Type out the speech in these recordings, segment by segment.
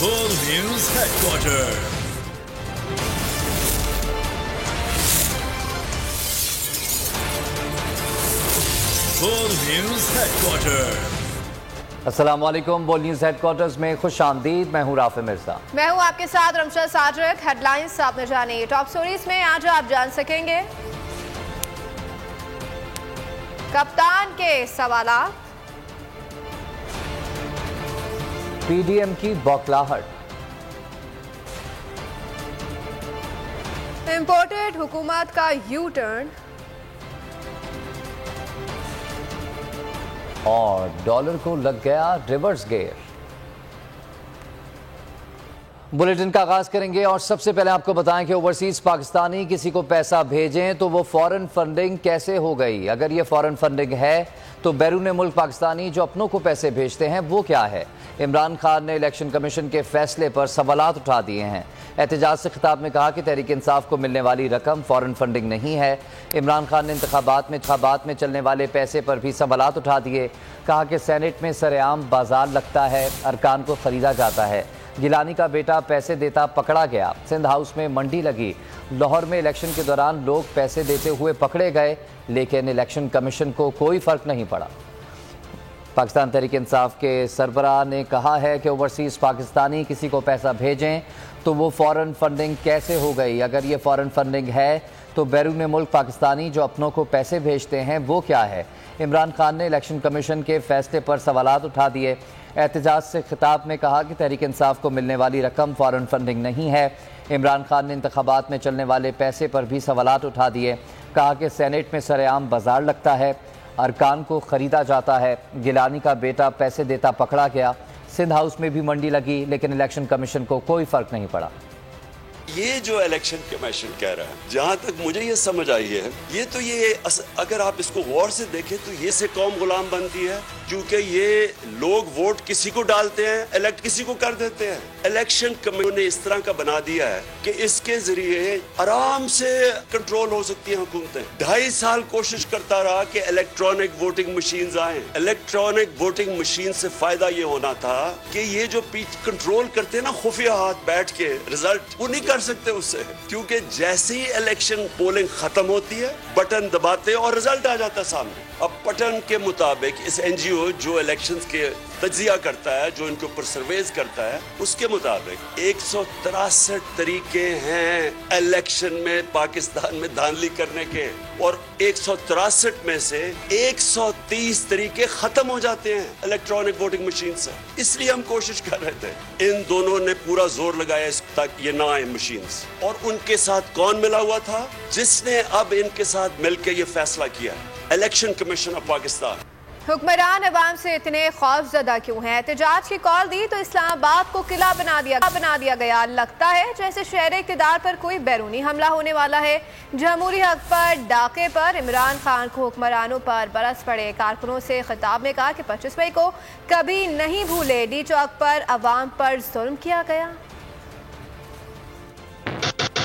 Full News Headquarters. Full News Headquarters. अस्सलाम वालेकुम। बोल न्यूज़ हेडक्वार्टर्स में खुश आमदीद। मैं हूँ राफे मिर्जा। मैं हूँ आपके साथ रमशा साजक। हेडलाइंस आपने जानी। टॉप स्टोरीज में आज आप जान सकेंगे कप्तान के सवालात, पीडीएम की बौखलाहट, इंपोर्टेड हुकूमत का यू टर्न और डॉलर को लग गया रिवर्स गियर। बुलेटिन का आगाज करेंगे और सबसे पहले आपको बताएं कि ओवरसीज पाकिस्तानी किसी को पैसा भेजें तो वो फॉरेन फंडिंग कैसे हो गई। अगर ये फॉरेन फंडिंग है तो बैरून मुल्क पाकिस्तानी जो अपनों को पैसे भेजते हैं वो क्या है। इमरान खान ने इलेक्शन कमीशन के फैसले पर सवालात उठा दिए हैं। एहतजाज से खिताब में कहा कि तहरीक इंसाफ को मिलने वाली रकम फॉरेन फंडिंग नहीं है। इमरान खान ने इंतखाबात में चलने वाले पैसे पर भी सवालात उठा दिए। कहा कि सेनेट में सरेआम बाजार लगता है, अरकान को खरीदा जाता है। गिलानी का बेटा पैसे देता पकड़ा गया। सिंध हाउस में मंडी लगी। लाहौर में इलेक्शन के दौरान लोग पैसे देते हुए पकड़े गए, लेकिन इलेक्शन कमीशन को कोई फर्क नहीं पड़ा। पाकिस्तान तहरीक इंसाफ के सरबराह ने कहा है कि ओवरसीज पाकिस्तानी किसी को पैसा भेजें तो वो फॉरेन फंडिंग कैसे हो गई। अगर ये फॉरेन फंडिंग है तो बैरून मुल्क पाकिस्तानी जो अपनों को पैसे भेजते हैं वो क्या है। इमरान खान ने इलेक्शन कमीशन के फैसले पर सवालात उठा दिए। एहतजाज से खिताब में कहा कि तहरीक इंसाफ को मिलने वाली रकम फॉरेन फंडिंग नहीं है। इमरान खान ने इंतखाबात में चलने वाले पैसे पर भी सवालात उठा दिए। कहा कि सेनेट में सरेआम बाजार लगता है, अरकान को ख़रीदा जाता है। गिलानी का बेटा पैसे देता पकड़ा गया। सिंध हाउस में भी मंडी लगी, लेकिन इलेक्शन कमीशन को कोई फ़र्क नहीं पड़ा। ये जो इलेक्शन कमीशन कह रहा है, जहां तक मुझे ये समझ आई है, ये अगर आप इसको गौर से देखें तो ये से कौम गुलाम बनती है, क्योंकि ये लोग वोट किसी को डालते हैं, इलेक्ट किसी को कर देते हैं। इलेक्शन कमीशन ने इस तरह का बना दिया है कि इसके जरिए आराम से कंट्रोल हो सकती हैं हुकूमतें। 2.5 साल कोशिश करता रहा कि इलेक्ट्रॉनिक वोटिंग मशीन आए। इलेक्ट्रॉनिक वोटिंग मशीन से फायदा ये होना था कि ये जो कंट्रोल करते हैं ना खुफिया हाथ बैठ के रिजल्ट, वो नहीं कर सकते उससे, क्योंकि जैसे ही इलेक्शन पोलिंग खत्म होती है बटन दबाते और रिजल्ट आ जाता है सामने। अब बटन के मुताबिक इस एनजीओ जो इलेक्शंस के तज्जिया करता है, जो इनके ऊपर सर्वेज करता है, उसके मुताबिक 163 तरीके हैं इलेक्शन में पाकिस्तान में धांधली करने के, और 163 में से 130 तरीके खत्म हो जाते हैं इलेक्ट्रॉनिक वोटिंग मशीन से। इसलिए हम कोशिश कर रहे थे। इन दोनों ने पूरा जोर लगाया इस तक ये ना आए मशीन्स। और उनके साथ कौन मिला हुआ था जिसने अब इनके साथ मिलकर ये फैसला किया? Election commission of Pakistan. हुक्मरान अवाम से इतने खौफजदा क्यों हैं? एहतजाज की कॉल दी तो इस्लामाबाद को किला बना दिया गया। लगता है जैसे शहर इक़्तिदार पर कोई बैरूनी हमला होने वाला है। जमहूरी हक पर डाके पर इमरान खान को हुक्मरानों पर बरस पड़े। कारकुनों से खिताब में कहा कि 25 मई को कभी नहीं भूले डी चौक पर अवाम पर जुल्म किया गया।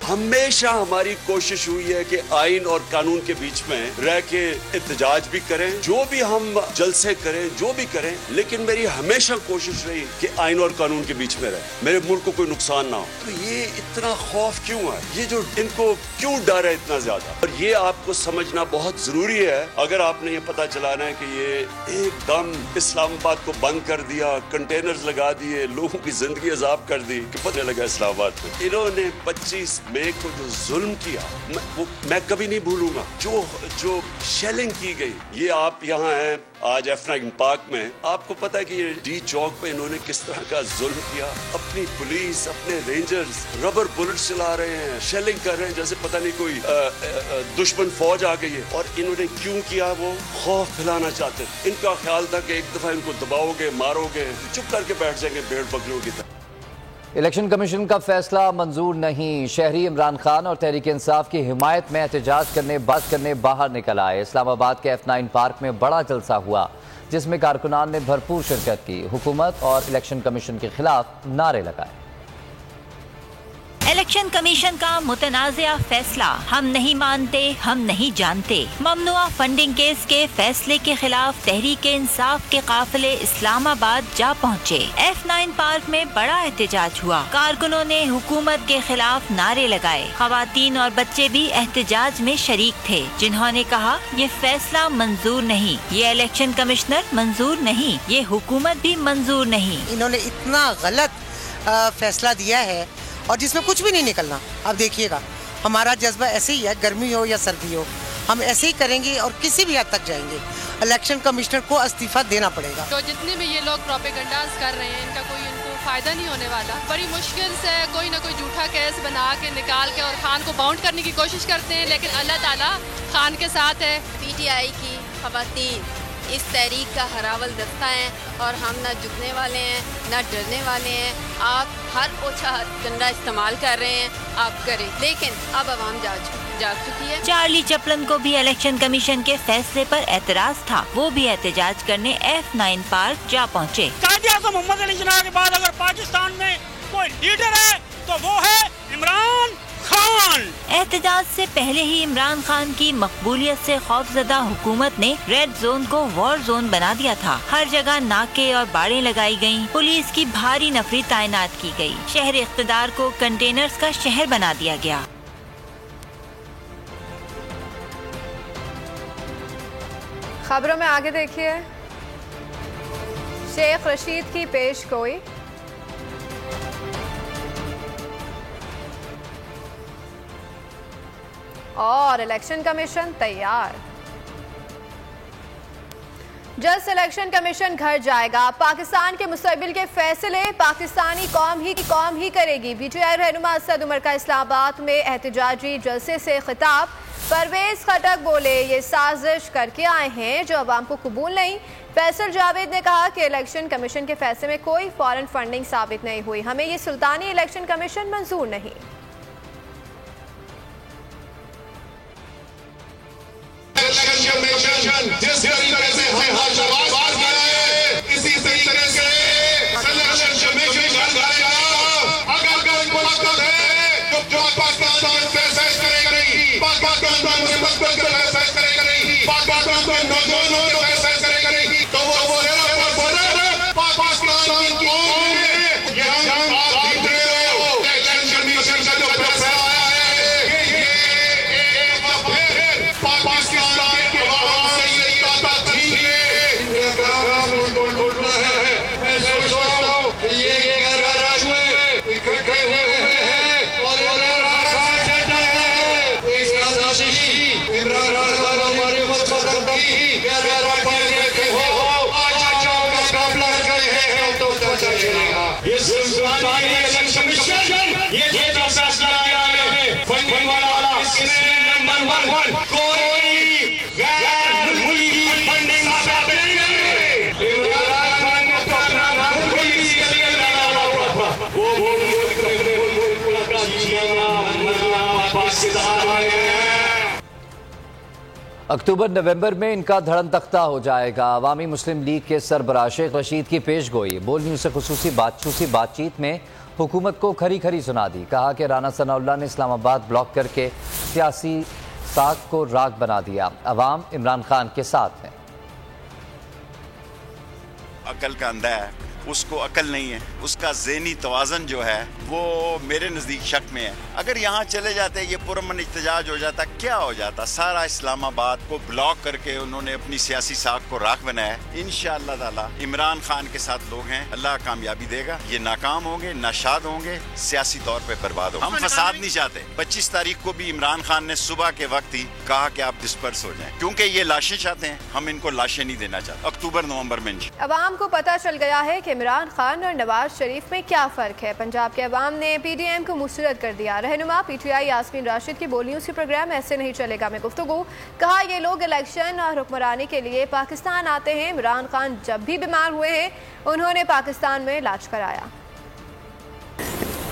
हमेशा हमारी कोशिश हुई है कि आइन और कानून के बीच में रह के एहतजाज भी करें, जो भी हम जलसे करें, जो भी करें, लेकिन मेरी हमेशा कोशिश रही कि आइन और कानून के बीच में रहे, मेरे मुल्क को कोई नुकसान ना हो। तो ये इतना खौफ क्यों है? ये जो इनको क्यों डर है इतना ज्यादा? और ये आपको समझना बहुत जरूरी है। अगर आपने ये पता चलाना है कि ये एकदम इस्लामाबाद को बंद कर दिया, कंटेनर्स लगा दिए, लोगों की जिंदगी अजाब कर दी, कि पता लगा इस्लामाबाद को इन्होंने 25 मई को जो जुल्म किया, मैं कभी नहीं भूलूंगा। जो शेलिंग की गई, ये आप यहाँ हैं आज F9 पार्क में, आपको पता है कि ये डी चौक पे इन्होंने किस तरह का जुल्म किया। अपनी पुलिस, अपने रेंजर्स रबर बुलेट चला रहे हैं, शेलिंग कर रहे हैं जैसे पता नहीं कोई दुश्मन फौज आ गई है। और इन्होंने क्यों किया? वो खौफ फैलाना चाहते थे। इनका ख्याल था कि एक दफा इनको दबाओगे, मारोगे, चुप करके बैठ जाएंगे भेड़ बकरियों की तरह। इलेक्शन कमीशन का फैसला मंजूर नहीं। शहरी इमरान खान और तहरीक इंसाफ की हिमायत में एहतजाज करने बाहर निकल आए। इस्लामाबाद के F9 पार्क में बड़ा जलसा हुआ, जिसमें कारकुनान ने भरपूर शिरकत की। हुकूमत और इलेक्शन कमीशन के खिलाफ नारे लगाए। इलेक्शन कमीशन का मुतनाज़िया फैसला, हम नहीं मानते, हम नहीं जानते। ममनुआ फंडिंग केस के फैसले के खिलाफ तहरीक इंसाफ के काफिले इस्लामाबाद जा पहुँचे। F9 पार्क में बड़ा एहतजाज हुआ। कारकुनों ने हुकूमत के खिलाफ नारे लगाए। खवातीन और बच्चे भी एहतजाज में शरीक थे, जिन्होंने कहा ये फैसला मंजूर नहीं, ये इलेक्शन कमिश्नर मंजूर नहीं, ये हुकूमत भी मंजूर नहीं। इन्होंने इतना गलत फैसला दिया है और जिसमें कुछ भी नहीं निकलना। अब देखिएगा, हमारा जज्बा ऐसे ही है, गर्मी हो या सर्दी हो, हम ऐसे ही करेंगे और किसी भी हद तक जाएंगे। इलेक्शन कमिश्नर को इस्तीफा देना पड़ेगा। तो जितने भी ये लोग प्रोपेगेंडास कर रहे हैं, इनका कोई इनको फायदा नहीं होने वाला। बड़ी मुश्किल से कोई ना कोई झूठा केस बना के निकाल के और खान को बाउंड करने की कोशिश करते हैं, लेकिन अल्लाह ताला खान के साथ है। PTI की खवातीन इस तहरीक का हरावल दस्ता है और हम ना झुकने वाले हैं, ना डरने वाले हैं। आप हर ओछा डंडा इस्तेमाल कर रहे हैं, आप करें, लेकिन अब आवाम जाग चुकी है। चार्ली चैपलिन को भी इलेक्शन कमीशन के फैसले पर एतराज था। वो भी एहतजाज करने F9 पार्क जा पहुँचे। मोहम्मद अली जिन्ना के बाद अगर पाकिस्तान में कोई लीडर है तो वो है इमरान खान। एहतजाज से पहले ही इमरान खान की मकबूलियत से खौफजदा हुकूमत ने रेड जोन को वॉर जोन बना दिया था। हर जगह नाके और बाड़ें लगाई गईं, पुलिस की भारी नफरी तैनात की गई, शहर इख्तिदार को कंटेनर्स का शहर बना दिया गया। खबरों में आगे देखिए, शेख रशीद की पेशगोई। और इलेक्शन कमीशन तैयार। जल्द से इलेक्शन कमीशन घर जाएगा। पाकिस्तान के मुस्तकबिल के फैसले पाकिस्तानी कौम ही करेगी। PTI रहनुमा असद उमर का इस्लामाबाद में एहतजाजी जलसे से खिताब। परवेज खटक बोले, ये साजिश करके आए हैं जो अवाम को कबूल नहीं। फैसल जावेद ने कहा कि इलेक्शन कमीशन के फैसले में कोई फॉरेन फंडिंग साबित नहीं हुई, हमें ये सुल्तानी इलेक्शन कमीशन मंजूर नहीं। जिस तरीके से इसी तरीके से जो पाकिस्तान करेगी, पाकिस्तान करेगी, पाकिस्तान करेगी, तो वो पाकिस्तान की अक्टूबर नवंबर में इनका धड़न तख्ता हो जाएगा। अवामी मुस्लिम लीग के सरबराह शेख रशीद की पेशगोई। बोल न्यूज़ से खुसूसी बातचीत में हुकूमत को खरी खरी सुना दी। कहा कि राना सनाउल्लाह ने इस्लामाबाद ब्लॉक करके सियासी साख को राख बना दिया। अवाम इमरान खान के साथ है। अकल का अंधा है, उसको अकल नहीं है, उसका ज़हनी तवाज़न जो है वो मेरे नज़दीक शक में है। अगर यहाँ चले जाते ये पुरअमन इhtजाज हो जाता, क्या हो जाता? सारा इस्लामाबाद को ब्लॉक करके उन्होंने अपनी सियासी साख को राख बनाया। इंशाअल्लाह ताला इमरान खान के साथ लोग हैं, अल्लाह कामयाबी देगा। ये नाकाम होंगे, नाशाद होंगे, सियासी तौर पर बर्बाद होंगे। हम फसाद नहीं चाहते। 25 तारीख को भी इमरान खान ने सुबह के वक्त ही कहा कि आप डिस्पर्स हो जाएं, क्योंकि ये लाशें चाहते हैं, हम इनको लाशें नहीं देना चाहते। अक्टूबर नवंबर में अवाम को पता चल गया है कि इमरान खान और नवाज शरीफ में क्या फ़र्क है। पंजाब के अवाम ने PDM को मुस्तरद कर दिया। रहनुमा PTI यास्मीन राशिद की बोलियों से प्रोग्राम ऐसे नहीं चलेगा में गुफ्तगू। कहा ये लोग इलेक्शन और हुक्मरानी के लिए पाकिस्तान आते हैं। इमरान खान जब भी बीमार हुए हैं उन्होंने पाकिस्तान में इलाज कराया।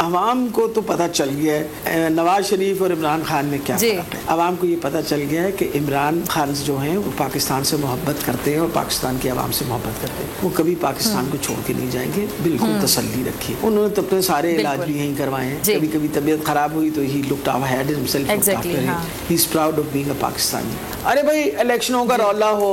عوام کو تو پتہ چل گیا ہے نواز شریف اور عمران خان میں کیا فرق ہے. عوام کو یہ پتہ چل گیا ہے کہ عمران خان جو ہیں وہ پاکستان سے محبت کرتے ہیں اور پاکستان کی عوام سے محبت کرتے ہیں. وہ کبھی پاکستان کو چھوڑ کے نہیں جائیں گے. بالکل تسلی رکھیے. انہوں نے تو اپنے سارے علاج بھی یہیں کروائے ہیں. کبھی کبھی طبیعت خراب ہوئی تو ہی looked after himself looked after he is proud of being a Pakistani. ارے بھائی الیکشنوں کا رولا ہو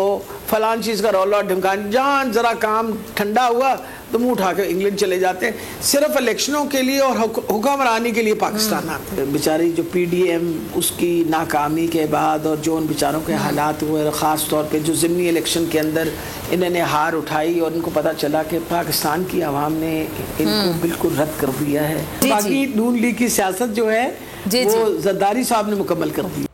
فلان چیز کا رولا ڈھمکان جہاں ذرا کام ٹھنڈا ہوا تو منہ اٹھا کے انگلینڈ چلے جاتے ہیں صرف الیکشنوں کے لیے اور حکمرانی کے لیے پاکستان آتے ہیں. بیچاری جو پی ڈی ایم اس کی ناکامی کے بعد اور جو ان بیچاروں کے حالات ہوئے خاص طور پہ جو ضمنی الیکشن کے اندر انہوں نے ہار اٹھائی اور ان کو پتہ چلا کہ پاکستان کی عوام نے ان کو بالکل رد کر دیا ہے. باقی نون لیگ کی سیاست جو ہے وہ زرداری صاحب نے مکمل کر دی.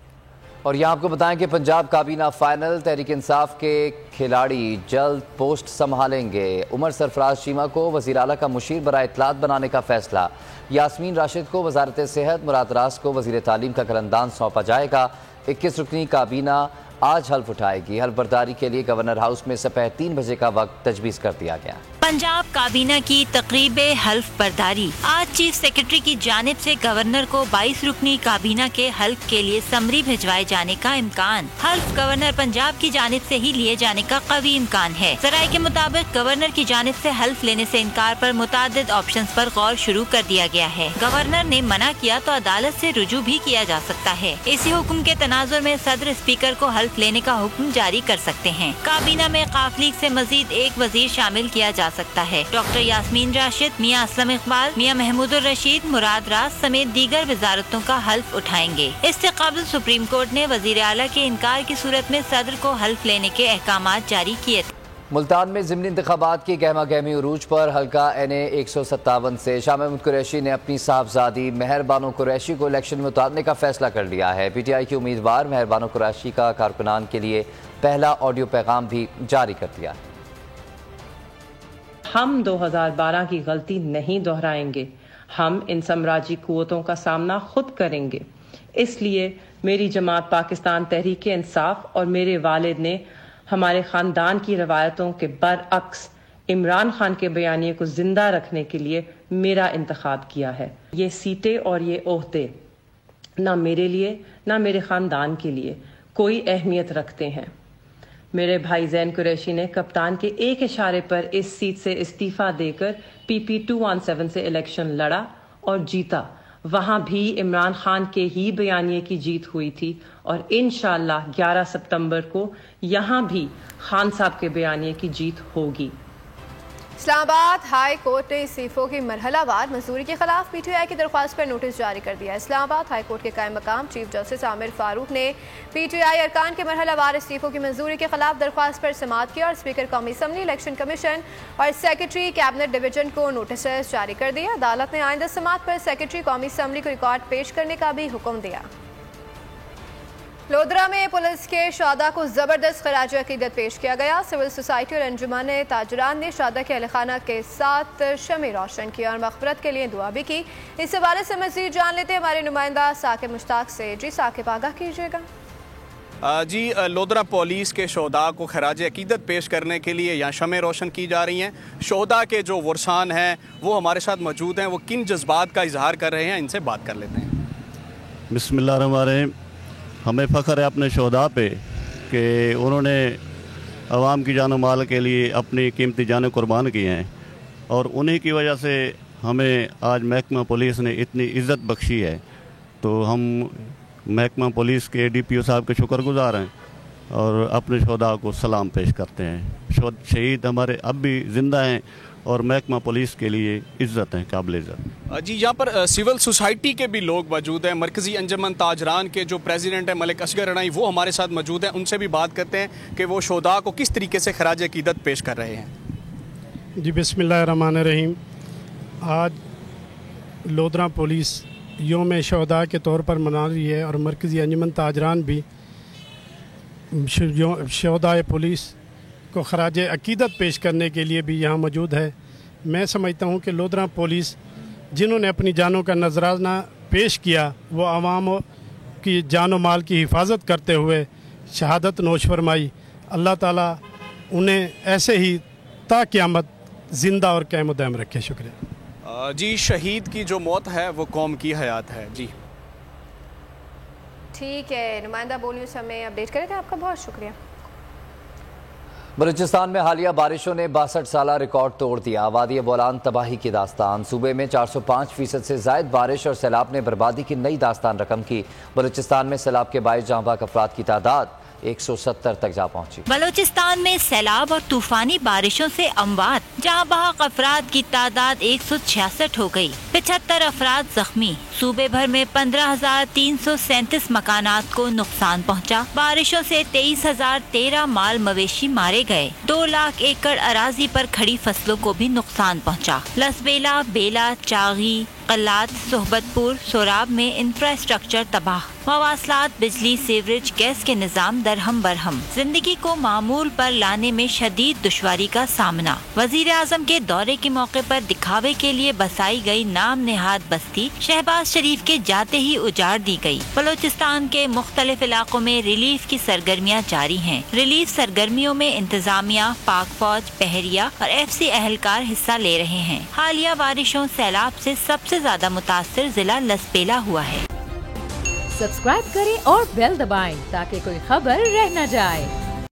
اور یہاں آپ کو بتائیں کہ پنجاب کابینہ فائنل تحریک انصاف کے کھلاڑی جلد پوسٹ سنبھالیں گے. عمر سرفراز چیمہ کو وزیر اعلیٰ کا مشیر برائے اطلاعات بنانے کا فیصلہ. یاسمین راشد کو وزارت صحت، مراد راز کو وزیر تعلیم کا قلمدان سونپا جائے گا. 21 رکنی کابینہ آج حلف اٹھائے گی. حلف برداری کے لیے گورنر ہاؤس میں سپہ 3 بجے کا وقت تجویز کر دیا گیا. پنجاب کابینہ کی تقریب حلف برداری آج چیف سیکرٹری کی جانب سے گورنر کو 22 رکنی کابینہ کے حلف کے لیے سمری بھجوائے جانے کا امکان. حلف گورنر پنجاب کی جانب سے ہی لیے جانے کا قوی امکان ہے. ذرائع کے مطابق گورنر کی جانب سے حلف لینے سے انکار پر متعدد آپشنز پر غور شروع کر دیا گیا ہے. گورنر نے منع کیا تو عدالت سے رجوع بھی کیا جا سکتا ہے. اسی حکم کے تناظر میں صدر اسپیکر کو حلف لینے کا حکم جاری کر سکتے ہیں. کابینہ میں قاف لیگ سے مزید ایک وزیر شامل کیا جا سکتا ہے. ڈاکٹر یاسمین راشد، میاں اسلم اقبال، میاں محمود الرشید، مراد راز سمیت دیگر وزارتوں کا حلف اٹھائیں گے. اس سے قبل سپریم کورٹ نے وزیر اعلیٰ کے انکار کی صورت میں صدر کو حلف لینے کے احکامات جاری کیے تھے. ملتان میں ضمنی انتخابات کی گہما گہمی عروج پر حلقہ NA 157 سے شاہ محمود قریشی نے اپنی صاحبزادی مہر بانو قریشی کو الیکشن میں اتارنے کا فیصلہ کر لیا ہے. PTI کی امیدوار مہر بانو قریشی کا کارکنان کے لیے پہلا آڈیو پیغام بھی جاری کر دیا. ہم 2012 کی غلطی نہیں دہرائیں گے. ہم ان سمراجی قوتوں کا سامنا خود کریں گے. اس لیے میری جماعت پاکستان تحریک انصاف اور میرے والد نے ہمارے خاندان کی روایتوں کے برعکس عمران خان کے بیانیے کو زندہ رکھنے کے لیے میرا انتخاب کیا ہے. یہ سیٹیں اور یہ عہدے نہ میرے لیے نہ میرے خاندان کے لیے کوئی اہمیت رکھتے ہیں. میرے بھائی زین قریشی نے کپتان کے ایک اشارے پر اس سیٹ سے استعفیٰ دے کر PP 217 سے الیکشن لڑا اور جیتا. وہاں بھی عمران خان کے ہی بیانیے کی جیت ہوئی تھی اور انشاءاللہ 11 ستمبر کو یہاں بھی خان صاحب کے بیانیے کی جیت ہوگی. اسلام آباد ہائی کورٹ نے استعفوں کی مرحلہ وار منظوری کے خلاف PTI کی درخواست پر نوٹس جاری کر دیا. اسلام آباد ہائی کورٹ کے قائم مقام چیف جسٹس عامر فاروق نے PTI ارکان کے مرحلہ وار استعفوں کی منظوری کے خلاف درخواست پر سماعت کی اور اسپیکر قومی اسمبلی، الیکشن کمیشن اور سیکرٹری کیبنٹ ڈویژن کو نوٹسز جاری کر دیا. عدالت نے آئندہ سماعت پر سیکرٹری قومی اسمبلی کو ریکارڈ پیش کرنے کا بھی حکم دیا. لودھرا میں پولیس کے شہداء کو زبردست خراج عقیدت پیش کیا گیا. سول سوسائٹی اور انجمن تاجران نے شہداء کے اہل خانہ کے ساتھ شمع روشن کی اور مغفرت کے لیے دعا بھی کی. اس حوالے سے مزید جان لیتے ہمارے نمائندہ ثاقب مشتاق سے. جی ثاقب، آگاہ کیجیے گا. جی، لودھرا پولیس کے شہداء کو خراج عقیدت پیش کرنے کے لیے یہاں شمع روشن کی جا رہی ہیں. شہداء کے جو ورثان ہیں وہ ہمارے ساتھ موجود ہیں. وہ کن جذبات کا اظہار کر رہے ہیں، ان سے بات کر لیتے ہیں. بسم اللہ الرحمن الرحیم. ہمیں فخر ہے اپنے شہداء پہ کہ انہوں نے عوام کی جان و مال کے لیے اپنی قیمتی جانیں قربان کی ہیں اور انہی کی وجہ سے ہمیں آج محکمہ پولیس نے اتنی عزت بخشی ہے. تو ہم محکمہ پولیس کے DPO صاحب کے شکر گزار ہیں اور اپنے شہداء کو سلام پیش کرتے ہیں. شہید ہمارے اب بھی زندہ ہیں اور محکمہ پولیس کے لیے عزت ہیں، قابل عزت. جی، یہاں پر سول سوسائٹی کے بھی لوگ موجود ہیں. مرکزی انجمن تاجران کے جو پریزیڈنٹ ہیں ملک اصغر رنائی، وہ ہمارے ساتھ موجود ہیں. ان سے بھی بات کرتے ہیں کہ وہ شہداء کو کس طریقے سے خراج عقیدت پیش کر رہے ہیں. جی، بسم اللہ الرحمن الرحیم. آج لودھرا پولیس یوم شہداء کے طور پر منا رہی ہے اور مرکزی انجمن تاجران بھی شہداء پولیس کو خراج عقیدت پیش کرنے کے لیے بھی یہاں موجود ہے. میں سمجھتا ہوں کہ لودھرا پولیس جنہوں نے اپنی جانوں کا نذرانہ پیش کیا وہ عوام کی جان و مال کی حفاظت کرتے ہوئے شہادت نوش فرمائی. اللہ تعالیٰ انہیں ایسے ہی تا قیامت زندہ اور قائم و دائم رکھے. شکریہ. जी, शहीद की जो मौत है वो कौम की हयात है। जी ठीक है, नुमाइंदा बोल न्यूज़ हमें अपडेट करे थे, आपका बहुत शुक्रिया। बलूचिस्तान में हालिया बारिशों ने 62 साला रिकॉर्ड तोड़ दिया। वादी बोलान तबाही की दास्तान। सूबे में 405% से जायद बारिश और सैलाब ने बर्बादी की नई दास्तान रकम की। बलूचिस्तान में सैलाब के बायस जहां बाग अफराद की तादाद 170 तक जा पहुंची। बलूचिस्तान में सैलाब और तूफानी बारिशों से अमवात, जहां बहक अफराद की तादाद 166 हो गई। 75 अफराद जख्मी। सूबे भर में 15,337 मकानात को नुकसान पहुंचा। बारिशों से 23,013 माल मवेशी मारे गए। 2 लाख एकड़ अराजी पर खड़ी फसलों को भी नुकसान पहुंचा। लसबेला, बेला, चागी, कल्लात, सोहबतपुर, सोराब में इंफ्रास्ट्रक्चर तबाह। मवासलात, बिजली, सीवरेज, गैस के निजाम दरहम बरहम। जिंदगी को मामूल पर लाने में शदीद दुश्वारी का सामना। वजीर आजम के दौरे के मौके पर दिखावे के लिए बसाई गई नाम नेहाद बस्ती शहबाज शरीफ के जाते ही उजाड़ दी गई। बलूचिस्तान के मुख्तलिफ इलाकों में रिलीफ की सरगर्मियाँ जारी हैं। रिलीफ सरगर्मियों में इंतजामिया, पाक फौज, बहरिया और FC एहलकार हिस्सा ले रहे हैं। हालिया बारिशों, सैलाब से सबसे ज्यादा मुतासिर जिला लसबेला हुआ है। सब्सक्राइब करें और बेल दबाएं ताकि कोई खबर रह न जाए।